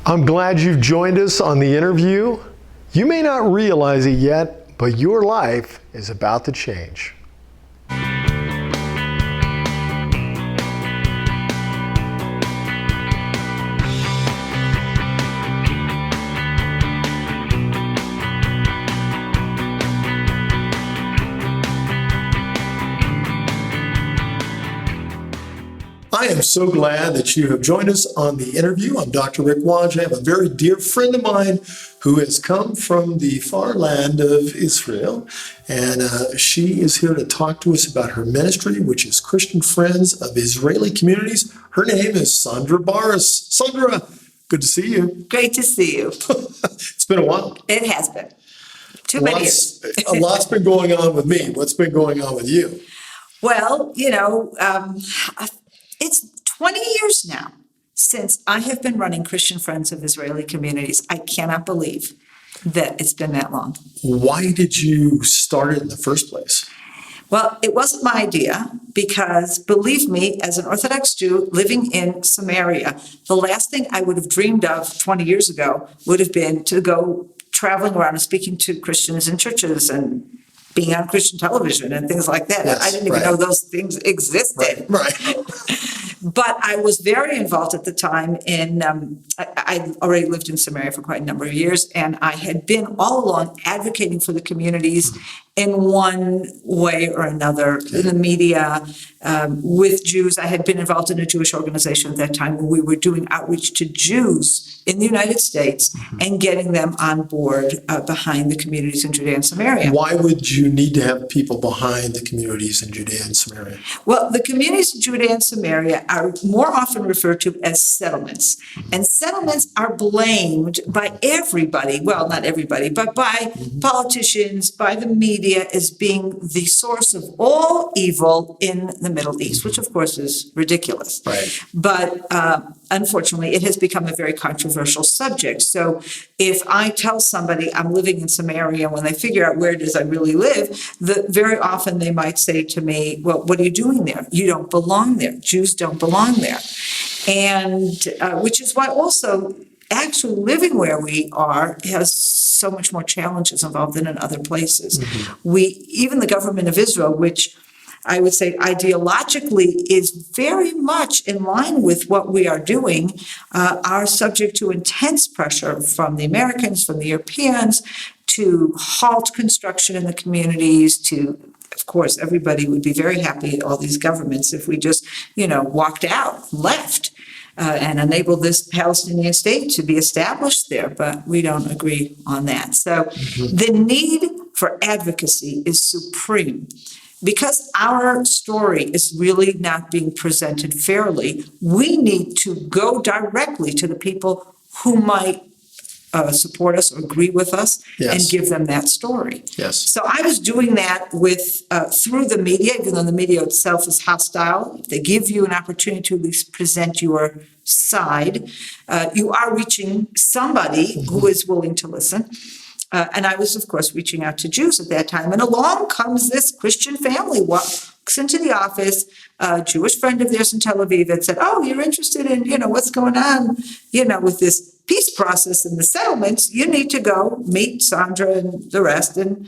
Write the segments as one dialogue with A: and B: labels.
A: I'm glad you've joined us on the interview. You may not realize it yet, but your life is about to change. I am so glad that you have joined us on the interview. I'm Dr. Rick Waj. I have a very dear friend of mine who has come from the far land of Israel, and she is here to talk to us about her ministry, which is Christian Friends of Israeli Communities. Her name is Sondra Baras. Sondra, good to see you.
B: Great to see you.
A: It's been a while.
B: It has been. Too many years.
A: A lot's been going on with me. What's been going on with you?
B: Well, it's 20 years now since I have been running Christian Friends of Israeli Communities. I cannot believe that it's been that long.
A: Why did you start it in the first place?
B: Well, it wasn't my idea because, believe me, as an Orthodox Jew living in Samaria, the last thing I would have dreamed of 20 years ago would have been to go traveling around and speaking to Christians in churches and being on Christian television and things like that.
A: Yes,
B: I didn't even know those things existed.
A: Right.
B: But I was very involved at the time in, I already lived in Samaria for quite a number of years, and I had been all along advocating for the communities in one way or another, in the media, with Jews. I had been involved in a Jewish organization at that time where we were doing outreach to Jews in the United States and getting them on board behind the communities in Judea and Samaria.
A: Why would you need to have people behind the communities in Judea and Samaria?
B: Well, the communities in Judea and Samaria are more often referred to as settlements. And settlements are blamed by everybody, well, not everybody, but by politicians, by the media, as being the source of all evil in the Middle East, which of course is ridiculous.
A: Right.
B: But unfortunately, it has become a very controversial subject. So if I tell somebody I'm living in Samaria, when they figure out where it is I really live, very often they might say to me, well, what are you doing there? You don't belong there. Jews don't belong there. And which is why also actually living where we are has so much more challenges involved than in other places. Even the government of Israel, which I would say ideologically is very much in line with what we are doing, are subject to intense pressure from the Americans, from the Europeans, to halt construction in the communities, to, of course, everybody would be very happy, all these governments, if we just, walked out, left, and enable this Palestinian state to be established there. But we don't agree on that. So the need for advocacy is supreme. Because our story is really not being presented fairly, we need to go directly to the people who might support us or agree with us and give them that story.
A: Yes.
B: So I was doing that with through the media, even though the media itself is hostile. If they give you an opportunity to at least present your side, you are reaching somebody who is willing to listen. And I was, of course, reaching out to Jews at that time. And along comes this Christian family, walks into the office, a Jewish friend of theirs in Tel Aviv, and said, oh, you're interested in, what's going on, with this peace process in the settlements. You need to go meet Sondra and the rest and,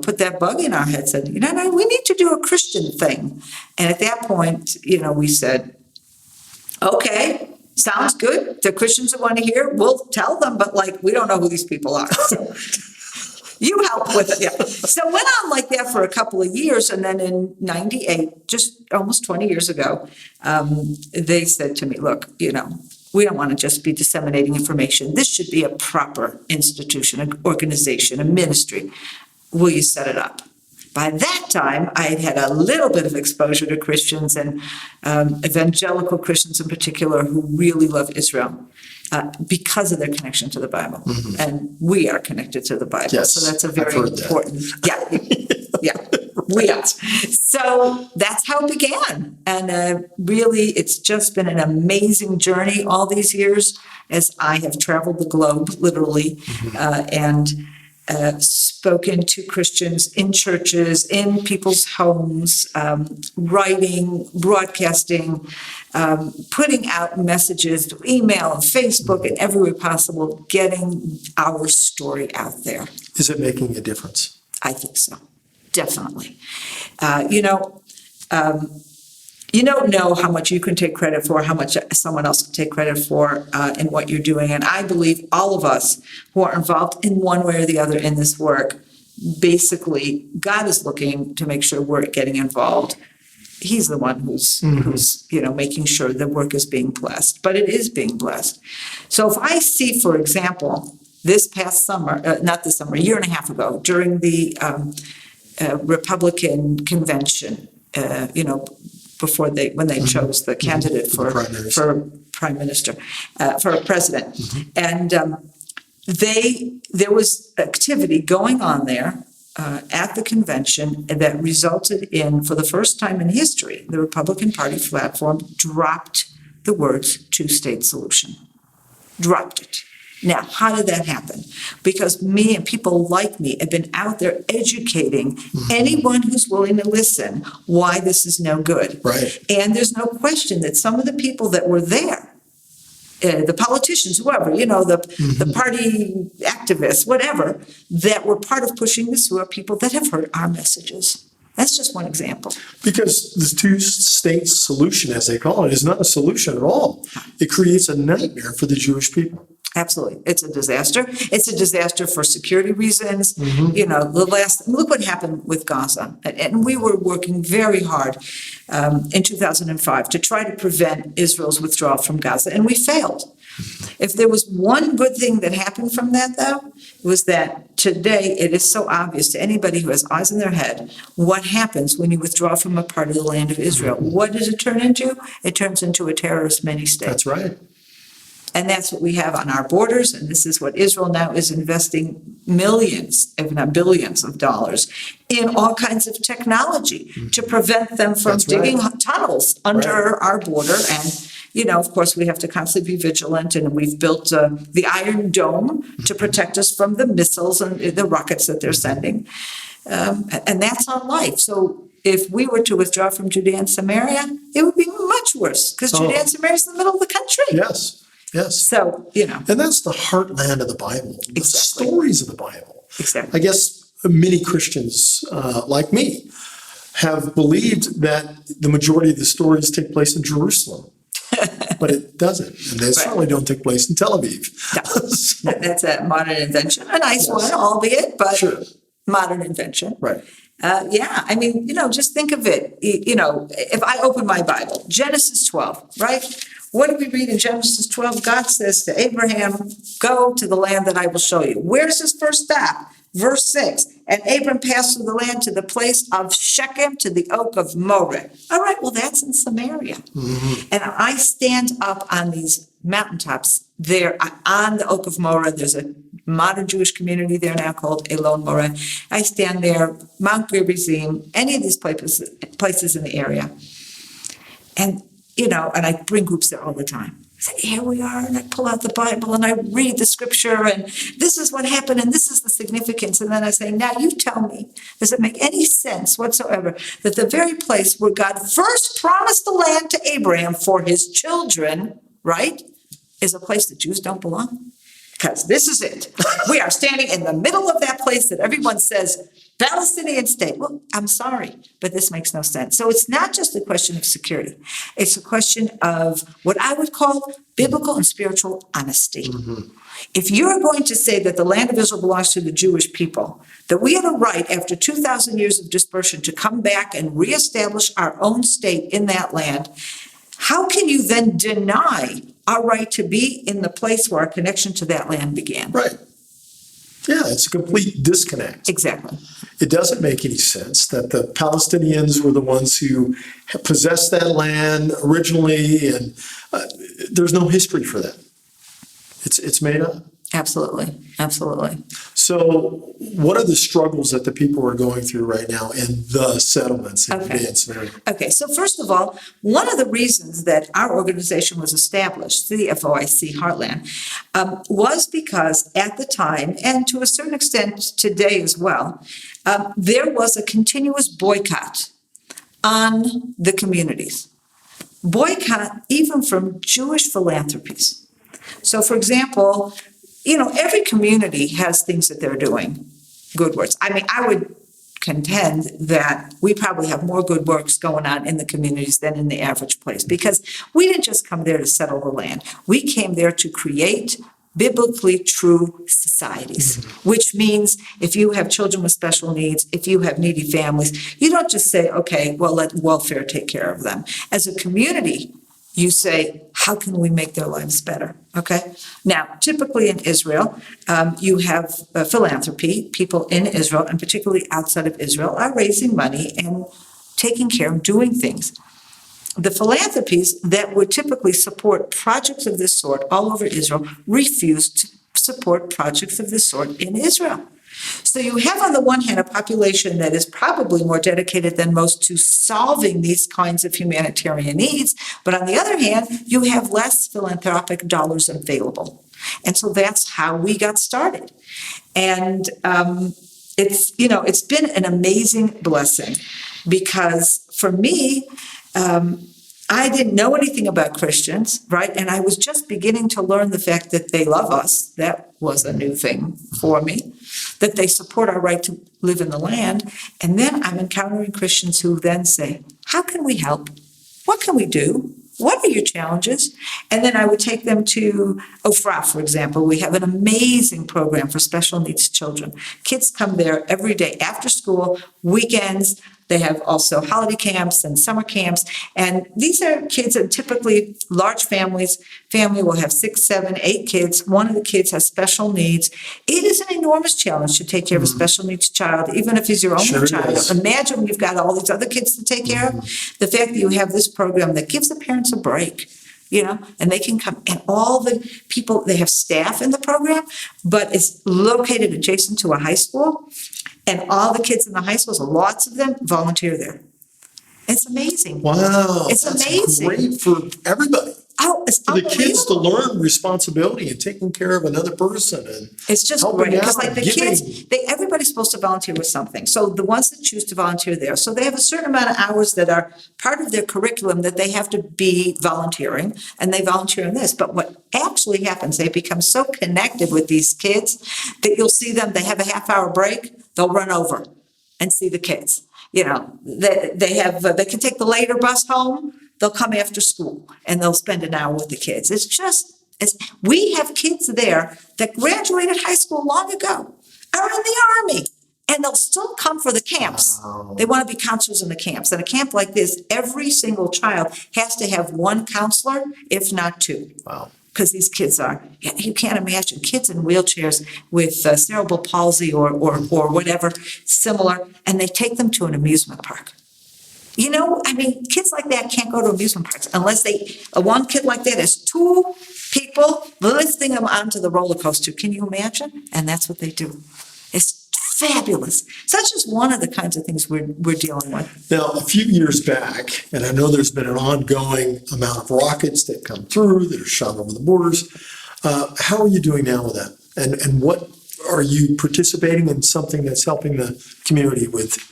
B: put that bug in our head, said, no, we need to do a Christian thing. And at that point, we said, okay, sounds good. The Christians that want to hear, we'll tell them, but we don't know who these people are. So you help with it. Yeah. So it went on like that for a couple of years. And then in 98, just almost 20 years ago, they said to me, look, we don't want to just be disseminating information. This should be a proper institution, an organization, a ministry. Will you set it up? By that time, I had had a little bit of exposure to Christians and evangelical Christians in particular who really love Israel because of their connection to the Bible. And we are connected to the Bible.
A: Yes,
B: so that's a very important. Yeah, we are. So that's how it began. And really, it's just been an amazing journey all these years as I have traveled the globe, literally, and spoken to Christians in churches, in people's homes, writing, broadcasting, putting out messages through email and Facebook and everywhere possible, getting our story out there.
A: Is it making a difference?
B: I think so. Definitely. You don't know how much you can take credit for, how much someone else can take credit for in what you're doing. And I believe all of us who are involved in one way or the other in this work, basically, God is looking to make sure we're getting involved. He's the one who's making sure the work is being blessed, but it is being blessed. So if I see, for example, this past summer, not this summer, a year and a half ago, during the Republican convention, when they chose the candidate for prime minister, for president. And there was activity going on there at the convention that resulted in, for the first time in history, the Republican Party platform dropped the words two-state solution. Dropped it. Now, how did that happen? Because me and people like me have been out there educating anyone who's willing to listen why this is no good.
A: Right.
B: And there's no question that some of the people that were there, the politicians, whoever, the party activists, whatever, that were part of pushing this through are people that have heard our messages. That's just one example.
A: Because the two-state solution, as they call it, is not a solution at all. It creates a nightmare for the Jewish people.
B: Absolutely. It's a disaster. It's a disaster for security reasons. Look what happened with Gaza. And we were working very hard in 2005 to try to prevent Israel's withdrawal from Gaza, and we failed. If there was one good thing that happened from that, though, it was that today it is so obvious to anybody who has eyes in their head what happens when you withdraw from a part of the land of Israel. What does it turn into? It turns into a terrorist mini-state.
A: That's right.
B: And that's what we have on our borders, and this is what Israel now is investing millions, if not billions of dollars in all kinds of technology to prevent them from digging tunnels under our border. And, of course, we have to constantly be vigilant, and we've built the Iron Dome to protect us from the missiles and the rockets that they're sending. And that's our life. So if we were to withdraw from Judea and Samaria, it would be much worse, because Judea and Samaria is in the middle of the country.
A: Yes.
B: So,
A: And that's the heartland of the Bible, the stories of the Bible.
B: Exactly.
A: I guess many Christians, like me, have believed that the majority of the stories take place in Jerusalem. But it doesn't. And they certainly don't take place in Tel Aviv.
B: No, that's a modern invention. A nice one, albeit, but modern invention.
A: Right.
B: Just think of it. If I open my Bible, Genesis 12, right? What do we read in Genesis 12? God says to Abraham, go to the land that I will show you. Where's his first stop? Verse 6, and Abram passed through the land to the place of Shechem, to the oak of Moreh. All right, well, that's in Samaria. And I stand up on these mountaintops there on the oak of Moreh. There's a modern Jewish community there now called Elon Moreh. I stand there, Mount Gerizim, any of these places in the area. And and I bring groups there all the time. I say, here we are, and I pull out the Bible, and I read the scripture, and this is what happened, and this is the significance. And then I say, now you tell me, does it make any sense whatsoever that the very place where God first promised the land to Abraham for his children, right, is a place that Jews don't belong? Because this is it. We are standing in the middle of that place that everyone says, Palestinian state. Well, I'm sorry, but this makes no sense. So it's not just a question of security. It's a question of what I would call biblical and spiritual honesty. If you're going to say that the land of Israel belongs to the Jewish people, that we have a right after 2,000 years of dispersion to come back and reestablish our own state in that land, how can you then deny our right to be in the place where our connection to that land began?
A: Right. Yeah, it's a complete disconnect.
B: Exactly.
A: It doesn't make any sense that the Palestinians were the ones who possessed that land originally, and there's no history for that. It's made up.
B: Absolutely.
A: So what are the struggles that the people are going through right now in the settlements in
B: Okay.
A: Advanced area?
B: Okay, so first of all, one of the reasons that our organization was established, the FOIC Heartland, was because at the time, and to a certain extent today as well, there was a continuous boycott on the communities. Boycott even from Jewish philanthropies. So, for example, every community has things that they're doing, good works. I mean, I would contend that we probably have more good works going on in the communities than in the average place, because we didn't just come there to settle the land. We came there to create biblically true societies, which means if you have children with special needs, if you have needy families, you don't just say, okay, well, let welfare take care of them. As a community, you say, how can we make their lives better? Okay. Now, typically in Israel, you have philanthropy. People in Israel, and particularly outside of Israel, are raising money and taking care of doing things. The philanthropies that would typically support projects of this sort all over Israel refused to support projects of this sort in Israel. So you have, on the one hand, a population that is probably more dedicated than most to solving these kinds of humanitarian needs, but on the other hand, you have less philanthropic dollars available. And so that's how we got started. And it's been an amazing blessing, because for me, I didn't know anything about Christians, right? And I was just beginning to learn the fact that they love us. That was a new thing for me, that they support our right to live in the land. And then I'm encountering Christians who then say, how can we help? What can we do? What are your challenges? And then I would take them to Ofra, for example. We have an amazing program for special needs children. Kids come there every day after school, weekends. They have also holiday camps and summer camps. And these are kids that typically large families. Family will have 6, 7, 8 kids. One of the kids has special needs. It is an enormous challenge to take care of a special needs child, even if he's your only child. Imagine when you've got all these other kids to take care of. The fact that you have this program that gives the parents a break, and they can come, and all the people, they have staff in the program, but it's located adjacent to a high school. And all the kids in the high schools, lots of them, volunteer there. It's amazing.
A: Wow.
B: It's
A: that's
B: amazing.
A: Great for everybody.
B: Oh, it's
A: For the kids to
B: unbelievable.
A: learn responsibility and taking care of another person and
B: It's just
A: helping
B: great, because
A: out,
B: like the
A: giving.
B: kids, everybody's supposed to volunteer with something. So the ones that choose to volunteer there, so they have a certain amount of hours that are part of their curriculum that they have to be volunteering, and they volunteer in this. But what actually happens, they become so connected with these kids that you'll see them, they have a half-hour break, they'll run over and see the kids. They can take the later bus home. They'll come after school and they'll spend an hour with the kids. We have kids there that graduated high school long ago, are in the Army, and they'll still come for the camps.
A: Wow.
B: They want to be counselors in the camps. And a camp like this, every single child has to have one counselor, if not 2.
A: Wow.
B: Because these kids you can't imagine kids in wheelchairs with cerebral palsy or whatever similar, and they take them to an amusement park. Kids like that can't go to amusement parks unless one kid like that has 2 people lifting them onto the roller coaster. Can you imagine? And that's what they do. It's fabulous. So that's just one of the kinds of things we're dealing with.
A: Now, a few years back, and I know there's been an ongoing amount of rockets that come through that are shot over the borders. How are you doing now with that? And what are you participating in something that's helping the community with?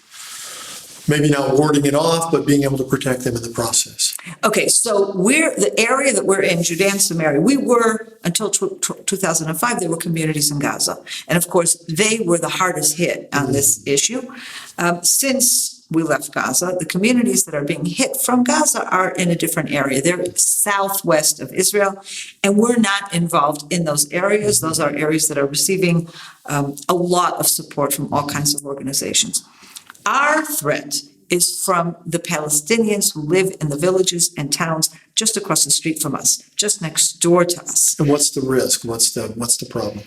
A: Maybe not warding it off, but being able to protect them in the process.
B: Okay, so the area that we're in, Judea and Samaria, we were, until 2005, there were communities in Gaza. And of course, they were the hardest hit on this issue. Since we left Gaza, the communities that are being hit from Gaza are in a different area. They're southwest of Israel, and we're not involved in those areas. Those are areas that are receiving a lot of support from all kinds of organizations. Our threat is from the Palestinians who live in the villages and towns just across the street from us, just next door to us.
A: And what's the risk? What's the problem?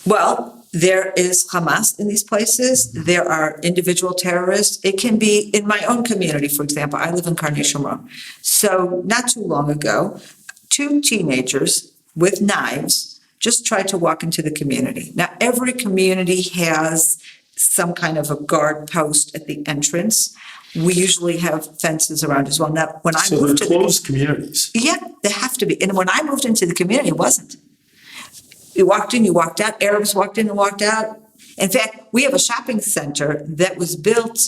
B: Well, there is Hamas in these places. There are individual terrorists. It can be in my own community, for example. I live in Karnei Shomron. So not too long ago, 2 teenagers with knives just try to walk into the community. Now, every community has some kind of a guard post at the entrance. We usually have fences around as well. Now, when I
A: So
B: moved
A: they're
B: to
A: closed communities.
B: yeah, they have to be. And when I moved into the community, it wasn't. You walked in, you walked out. Arabs walked in and walked out. In fact, we have a shopping center that was built,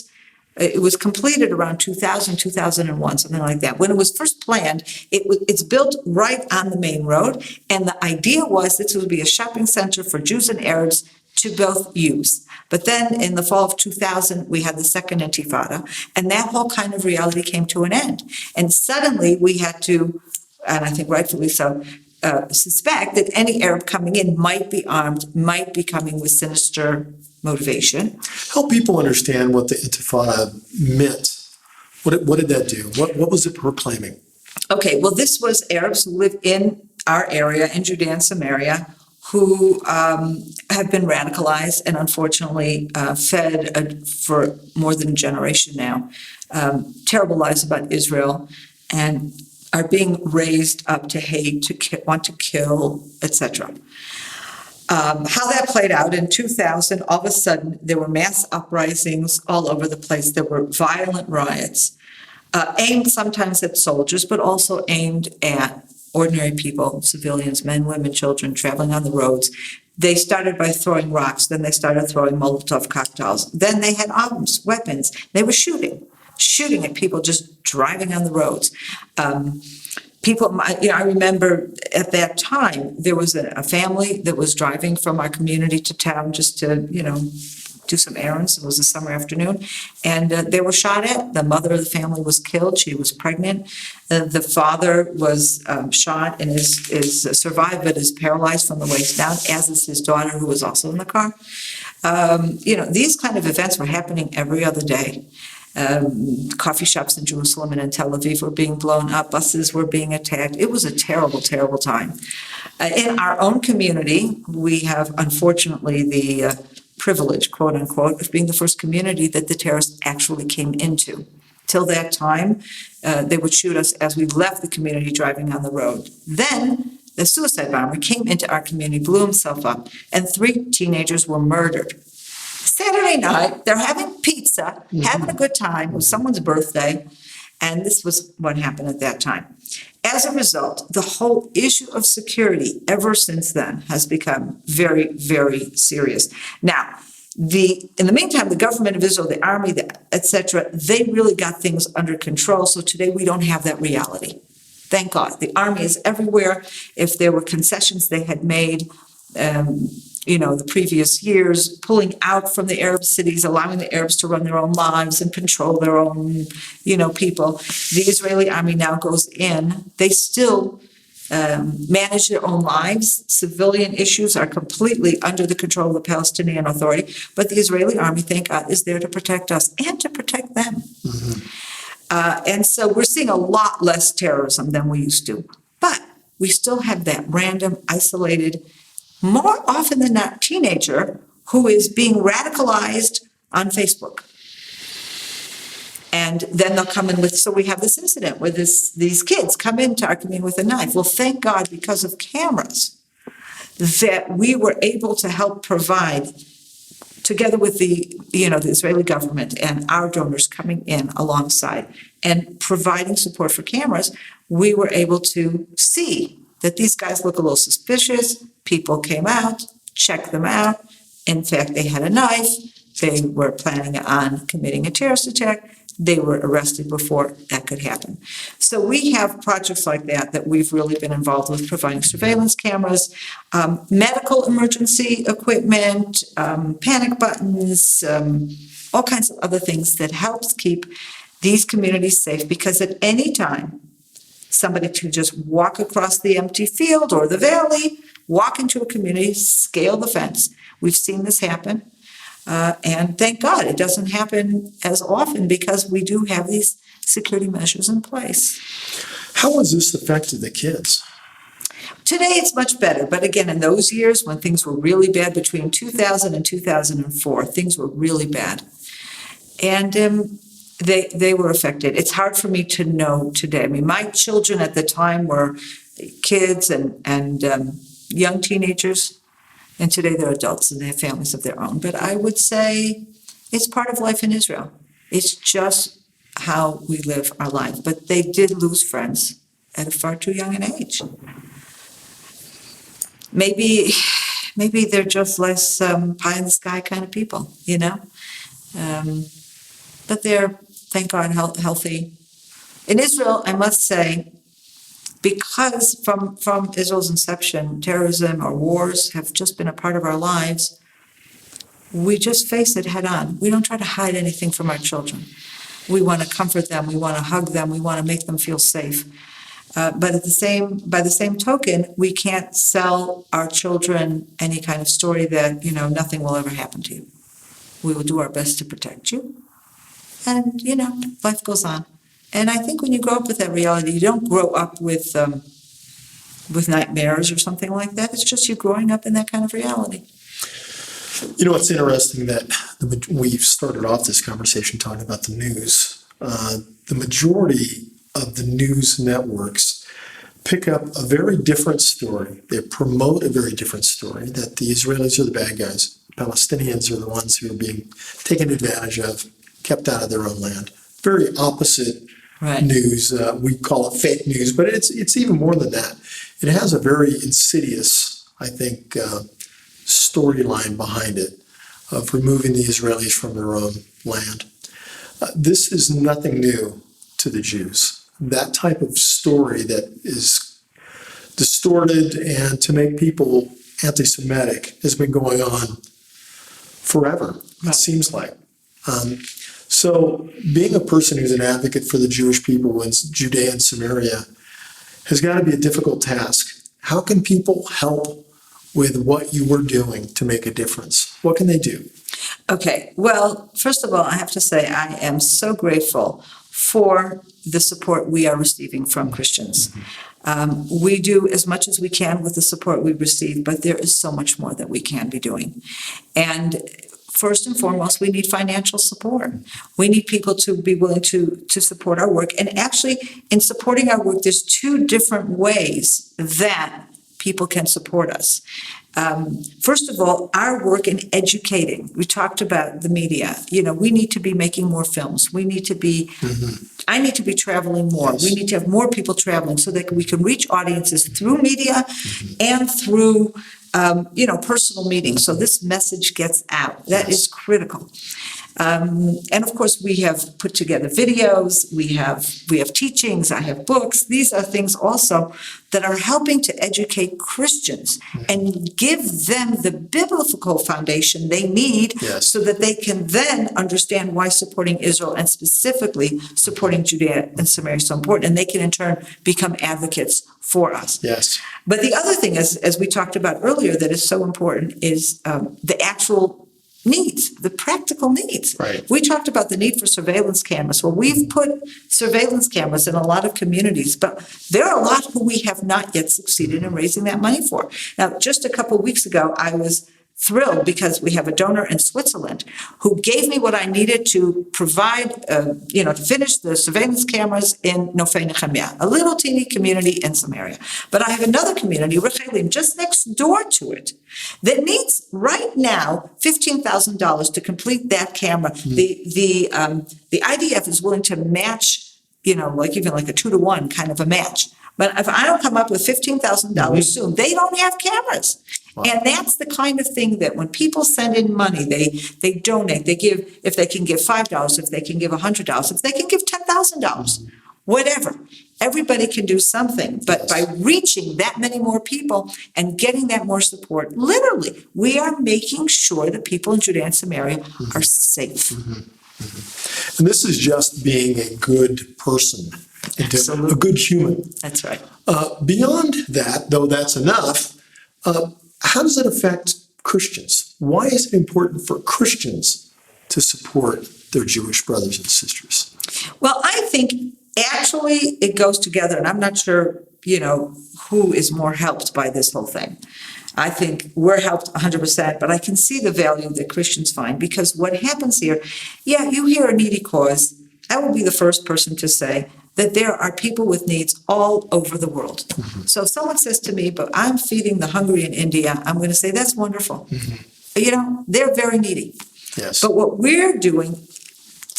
B: it was completed around 2000, 2001, something like that. When it was first planned, it's built right on the main road. And the idea was this would be a shopping center for Jews and Arabs to both use. But then in the fall of 2000, we had the second intifada, and that whole kind of reality came to an end. And suddenly we had to, and I think rightfully so, suspect that any Arab coming in might be armed, might be coming with sinister motivation.
A: Help people understand what the Intifada meant. What did that do? What was it proclaiming?
B: Okay, well, this was Arabs who live in our area, in Judea and Samaria, who have been radicalized and unfortunately fed for more than a generation now terrible lies about Israel and are being raised up to hate, to want to kill, etc. How that played out in 2000, all of a sudden there were mass uprisings all over the place. There were violent riots aimed sometimes at soldiers, but also aimed at ordinary people, civilians, men, women, children, traveling on the roads. They started by throwing rocks, then they started throwing Molotov cocktails. Then they had arms, weapons. They were shooting at people just driving on the roads. I remember at that time, there was a family that was driving from our community to town just to, do some errands. It was a summer afternoon, and they were shot at. The mother of the family was killed. She was pregnant. The father was shot and is survived, but is paralyzed from the waist down, as is his daughter, who was also in the car. These kind of events were happening every other day. Coffee shops in Jerusalem and in Tel Aviv were being blown up. Buses were being attacked. It was a terrible, terrible time. In our own community, we have, unfortunately, the privilege, quote unquote, of being the first community that the terrorists actually came into. Till that time, they would shoot us as we left the community driving on the road. Then the suicide bomber came into our community, blew himself up, and 3 teenagers were murdered. Saturday night, they're having pizza, having a good time. It was someone's birthday, and this was what happened at that time. As a result, the whole issue of security ever since then has become very, very serious. Now, in the meantime, the government of Israel, the army, etc., they really got things under control. So today we don't have that reality. Thank God. The army is everywhere. If there were concessions they had made, the previous years, pulling out from the Arab cities, allowing the Arabs to run their own lives and control their own, people. The Israeli army now goes in. They still manage their own lives. Civilian issues are completely under the control of the Palestinian Authority. But the Israeli army, thank God, is there to protect us and to protect them. And so we're seeing a lot less terrorism than we used to. But we still have that random, isolated, more often than not, teenager who is being radicalized on Facebook. And then they'll come in so we have this incident where these kids come into our community with a knife. Well, thank God, because of cameras, that we were able to help provide, together with the Israeli government and our donors coming in alongside and providing support for cameras, we were able to see that these guys look a little suspicious. People came out, checked them out. In fact, they had a knife. They were planning on committing a terrorist attack. They were arrested before that could happen. So we have projects like that we've really been involved with, providing surveillance cameras, medical emergency equipment, panic buttons, all kinds of other things that helps keep these communities safe, because at any time, somebody can just walk across the empty field or the valley, walk into a community, scale the fence. We've seen this happen. And thank God it doesn't happen as often, because we do have these security measures in place.
A: How has this affected the kids?
B: Today it's much better. But again, in those years when things were really bad, between 2000 and 2004, things were really bad. And they were affected. It's hard for me to know today. I mean, my children at the time were kids and young teenagers, and today they're adults and they have families of their own. But I would say it's part of life in Israel. It's just how we live our life. But they did lose friends at a far too young an age. Maybe they're just less pie in the sky kind of people, you know? But they're, thank God, healthy. In Israel, I must say, because from Israel's inception, terrorism or wars have just been a part of our lives, we just face it head on. We don't try to hide anything from our children. We want to comfort them. We want to hug them. We want to make them feel safe. But by the same token, we can't sell our children any kind of story that, nothing will ever happen to you. We will do our best to protect you. And, life goes on. And I think when you grow up with that reality, you don't grow up with nightmares or something like that. It's just you growing up in that kind of reality.
A: It's interesting that we've started off this conversation talking about the news. The majority of the news networks pick up a very different story. They promote a very different story, that the Israelis are the bad guys. Palestinians are the ones who are being taken advantage of, kept out of their own land. Very opposite news. We call it fake news, but it's even more than that. It has a very insidious, I think, storyline behind it of removing the Israelis from their own land. This is nothing new to the Jews. That type of story that is distorted and to make people anti-Semitic has been going on forever, it seems like. So being a person who's an advocate for the Jewish people in Judea and Samaria has got to be a difficult task. How can people help with what you were doing to make a difference? What can they do?
B: Okay, well, first of all, I have to say I am so grateful for the support we are receiving from Christians. We do as much as we can with the support we receive, but there is so much more that we can be doing. And first and foremost, we need financial support. We need people to be willing to support our work. And actually, in supporting our work, there's two different ways that people can support us. First of all, our work in educating. We talked about the media. We need to be making more films. We need to be, I need to be traveling more. Yes. We need to have more people traveling so that we can reach audiences through media and through personal meetings. So this message gets out. That is critical. And of course, we have put together videos. We have teachings. I have books. These are things also that are helping to educate Christians and give them the biblical foundation they need so that they can then understand why supporting Israel and specifically supporting Judea and Samaria is so important. And they can in turn become advocates for us.
A: Yes.
B: But the other thing is, as we talked about earlier, that is so important is the actual needs, the practical needs.
A: Right.
B: We talked about the need for surveillance cameras. Well, we've put surveillance cameras in a lot of communities, but there are a lot who we have not yet succeeded in raising that money for. Now, just a couple of weeks ago, I was thrilled because we have a donor in Switzerland who gave me what I needed to provide, to finish the surveillance cameras in Nofei Nehemiah, a little teeny community in Samaria. But I have another community, Rechelim, just next door to it, that needs right now $15,000 to complete that camera. The IDF is willing to match, even like a 2-to-1 kind of a match. But if I don't come up with $15,000 soon, they don't have cameras. Wow. And that's the kind of thing that when people send in money, they donate, they give, if they can give $5, if they can give $100, if they can give $10,000, whatever. Everybody can do something. But by reaching that many more people and getting that more support, literally, we are making sure that people in Judea and Samaria are safe.
A: And this is just being a good person, a good human.
B: That's right.
A: Beyond that, though that's enough, how does it affect Christians? Why is it important for Christians to support their Jewish brothers and sisters?
B: Well, I think actually it goes together, and I'm not sure, who is more helped by this whole thing. I think we're helped 100%, but I can see the value that Christians find, because what happens here, you hear a needy cause, I will be the first person to say, that there are people with needs all over the world. So if someone says to me, but I'm feeding the hungry in India, I'm going to say, that's wonderful. You know, they're very needy.
A: Yes.
B: But what we're doing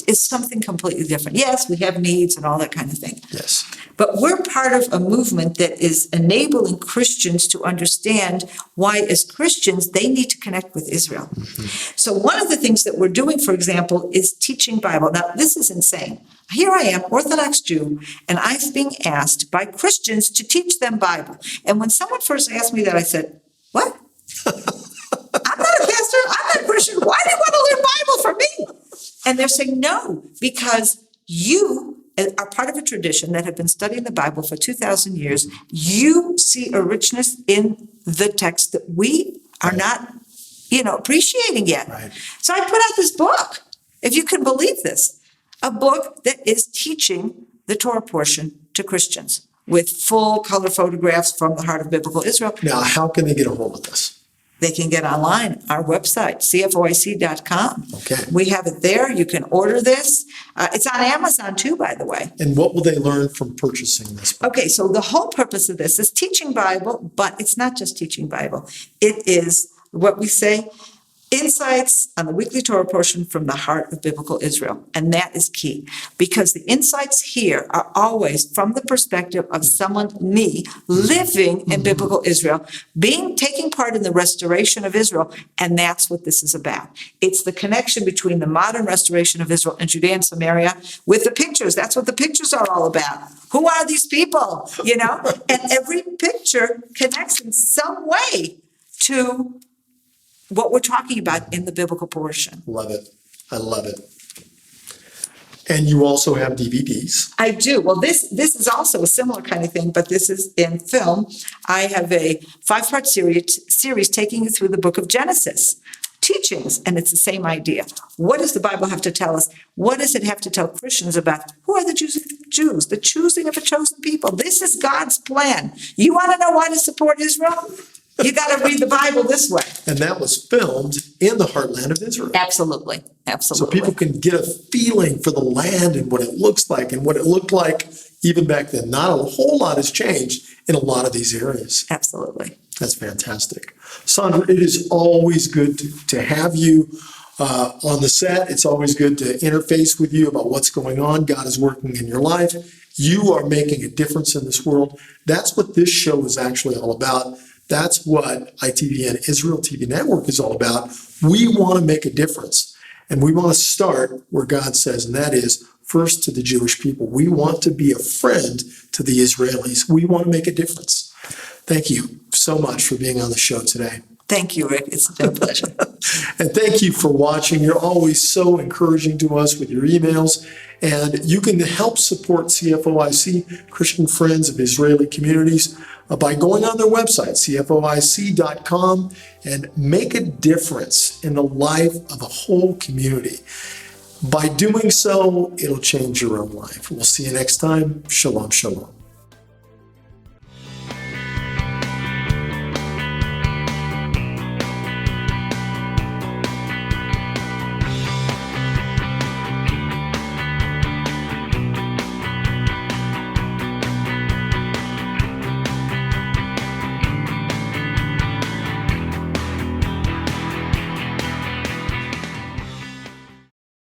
B: is something completely different. Yes, we have needs and all that kind of thing.
A: Yes.
B: But we're part of a movement that is enabling Christians to understand why, as Christians, they need to connect with Israel. So one of the things that we're doing, for example, is teaching Bible. Now, this is insane. Here I am, Orthodox Jew, and I'm being asked by Christians to teach them Bible. And when someone first asked me that, I said, what? I'm not a pastor. I'm not a Christian. Why do you want to learn Bible from me? And they're saying, no, because you are part of a tradition that have been studying the Bible for 2,000 years. You see a richness in the text that we are not, appreciating yet.
A: Right.
B: So I put out this book, if you can believe this, a book that is teaching the Torah portion to Christians with full color photographs from the heart of biblical Israel.
A: Now, how can they get a hold of this?
B: They can get online, our website, cfoic.com.
A: Okay.
B: We have it there. You can order this. It's on Amazon too, by the way.
A: And what will they learn from purchasing this book?
B: Okay, so the whole purpose of this is teaching Bible, but it's not just teaching Bible. It is what we say, insights on the weekly Torah portion from the heart of biblical Israel. And that is key, because the insights here are always from the perspective of someone, me, living in biblical Israel, taking part in the restoration of Israel. And that's what this is about. It's the connection between the modern restoration of Israel and Judea and Samaria with the pictures. That's what the pictures are all about. Who are these people? And every picture connects in some way to what we're talking about in the biblical portion.
A: Love it. I love it. And you also have DVDs.
B: I do. Well, this is also a similar kind of thing, but this is in film. I have a 5-part series taking you through the book of Genesis, teachings, and it's the same idea. What does the Bible have to tell us? What does it have to tell Christians about who are the Jews, the choosing of a chosen people? This is God's plan. You want to know why to support Israel? You got to read the Bible this way.
A: And that was filmed in the heartland of Israel.
B: Absolutely.
A: So people can get a feeling for the land and what it looks like and what it looked like even back then. Not a whole lot has changed in a lot of these areas.
B: Absolutely.
A: That's fantastic. Sondra, it is always good to have you on the set. It's always good to interface with you about what's going on. God is working in your life. You are making a difference in this world. That's what this show is actually all about. That's what ITVN Israel TV Network is all about. We want to make a difference. And we want to start where God says, and that is first to the Jewish people. We want to be a friend to the Israelis. We want to make a difference. Thank you so much for being on the show today.
B: Thank you, Rick. It's been a pleasure.
A: And thank you for watching. You're always so encouraging to us with your emails. And you can help support CFOIC, Christian Friends of Israeli Communities, by going on their website, cfoic.com, and make a difference in the life of a whole community. By doing so, it'll change your own life. We'll see you next time. Shalom, shalom.